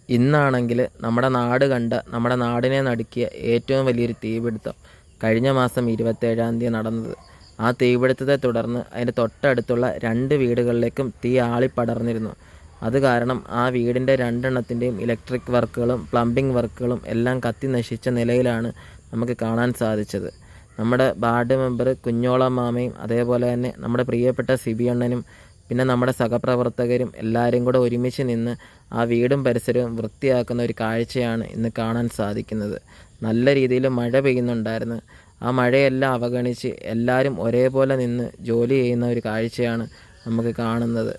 ഇന്നാണെങ്കിൽ നമ്മുടെ നാട് കണ്ട നമ്മുടെ നാടിനെ നടുക്കിയ ഏറ്റവും വലിയൊരു തീപിടുത്തം കഴിഞ്ഞ മാസം 27-ാം തീയതി നടന്നത്. ആ തീപിടുത്തത്തെ തുടർന്ന് അതിൻ്റെ തൊട്ടടുത്തുള്ള 2 വീടുകളിലേക്കും തീ ആളിപ്പടർന്നിരുന്നു. അത് കാരണം ആ വീടിൻ്റെ 2 ഇലക്ട്രിക് വർക്കുകളും പ്ലംബിംഗ് വർക്കുകളും എല്ലാം കത്തി നശിച്ച നിലയിലാണ് നമുക്ക് കാണാൻ സാധിച്ചത്. നമ്മുടെ വാർഡ് മെമ്പർ കുഞ്ഞോള മാമയും അതേപോലെ തന്നെ നമ്മുടെ പ്രിയപ്പെട്ട സിബി അണ്ണനും പിന്നെ നമ്മുടെ സഹപ്രവർത്തകരും എല്ലാവരും കൂടെ ഒരുമിച്ച് നിന്ന് ആ വീടും പരിസരവും വൃത്തിയാക്കുന്ന ഒരു കാഴ്ചയാണ് ഇന്ന് കാണാൻ സാധിക്കുന്നത്. നല്ല രീതിയിൽ മഴ പെയ്യുന്നുണ്ടായിരുന്നു. ആ മഴയെല്ലാം അവഗണിച്ച് എല്ലാവരും ഒരേപോലെ നിന്ന് ജോലി ചെയ്യുന്ന ഒരു കാഴ്ചയാണ് നമുക്ക് കാണുന്നത്.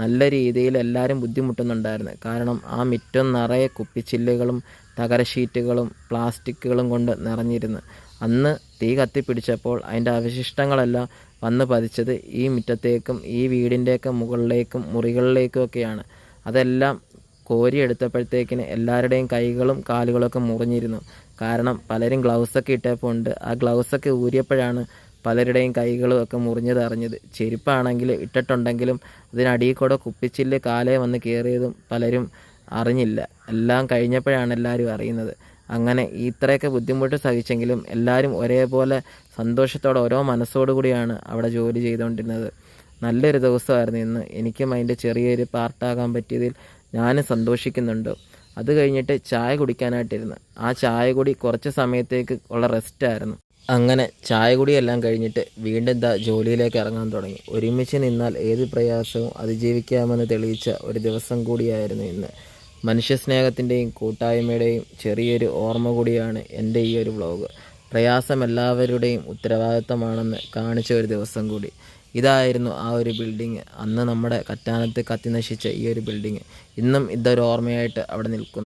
നല്ല രീതിയിൽ എല്ലാവരും ബുദ്ധിമുട്ടുന്നുണ്ടായിരുന്നു. കാരണം ആ മുറ്റം നിറയെ കുപ്പിച്ചില്ലുകളും തകര ഷീറ്റുകളും പ്ലാസ്റ്റിക്കുകളും കൊണ്ട് നിറഞ്ഞിരുന്നു. അന്ന് തീ കത്തിപ്പിടിച്ചപ്പോൾ അതിൻ്റെ അവശിഷ്ടങ്ങളെല്ലാം വന്ന് പതിച്ചത് ഈ മുറ്റത്തേക്കും ഈ വീടിൻ്റെയൊക്കെ മുകളിലേക്കും മുറികളിലേക്കും ഒക്കെയാണ്. അതെല്ലാം കോരിയെടുത്തപ്പോഴത്തേക്കിന് എല്ലാവരുടെയും കൈകളും കാലുകളൊക്കെ മുറിഞ്ഞിരുന്നു. കാരണം പലരും ഗ്ലൗസൊക്കെ ഇട്ടപ്പോണ്ട് ആ ഗ്ലൗസൊക്കെ ഊരിയപ്പോഴാണ് പലരുടെയും കൈകളും ഒക്കെ മുറിഞ്ഞതറിഞ്ഞത്. ചെരുപ്പാണെങ്കിൽ ഇട്ടിട്ടുണ്ടെങ്കിലും അതിനടിയിൽ കൂടെ കുപ്പിച്ചില്ല് കാലേ വന്ന് കയറിയതും പലരും അറിഞ്ഞില്ല. എല്ലാം കഴിഞ്ഞപ്പോഴാണ് എല്ലാവരും അറിയുന്നത്. അങ്ങനെ ഇത്രയൊക്കെ ബുദ്ധിമുട്ട് സഹിച്ചെങ്കിലും എല്ലാവരും ഒരേപോലെ സന്തോഷത്തോടെ ഓരോ മനസ്സോടു കൂടിയാണ് അവിടെ ജോലി ചെയ്തുകൊണ്ടിരുന്നത്. നല്ലൊരു ദിവസമായിരുന്നു ഇന്ന്. എനിക്കും അതിൻ്റെ ചെറിയൊരു പാർട്ടാകാൻ പറ്റിയതിൽ ഞാനും സന്തോഷിക്കുന്നുണ്ട്. അത് കഴിഞ്ഞിട്ട് ചായ കുടിക്കാനായിട്ടിരുന്നു. ആ ചായ കുടി കുറച്ച് സമയത്തേക്ക് ഉള്ള റെസ്റ്റായിരുന്നു. അങ്ങനെ ചായ കുടിയെല്ലാം കഴിഞ്ഞിട്ട് വീണ്ടും ജോലിയിലേക്ക് ഇറങ്ങാൻ തുടങ്ങി. ഒരുമിച്ച് നിന്നാൽ ഏത് പ്രയാസവും അതിജീവിക്കാമെന്ന് തെളിയിച്ച ഒരു ദിവസം കൂടിയായിരുന്നു ഇന്ന്. മനുഷ്യസ്നേഹത്തിൻ്റെയും കൂട്ടായ്മയുടെയും ചെറിയൊരു ഓർമ്മ കൂടിയാണ് എൻ്റെ ഈ ഒരു വ്ലോഗ്. പ്രയാസം എല്ലാവരുടെയും ഉത്തരവാദിത്തമാണെന്ന് കാണിച്ച ഒരു ദിവസം കൂടി. ഇതായിരുന്നു ആ ഒരു ബിൽഡിങ്. അന്ന് നമ്മുടെ കറ്റാനത്ത് കത്തി നശിച്ച ഈ ഒരു ബിൽഡിങ് ഇന്നും ഇതൊരു ഓർമ്മയായിട്ട് അവിടെ നിൽക്കുന്നു.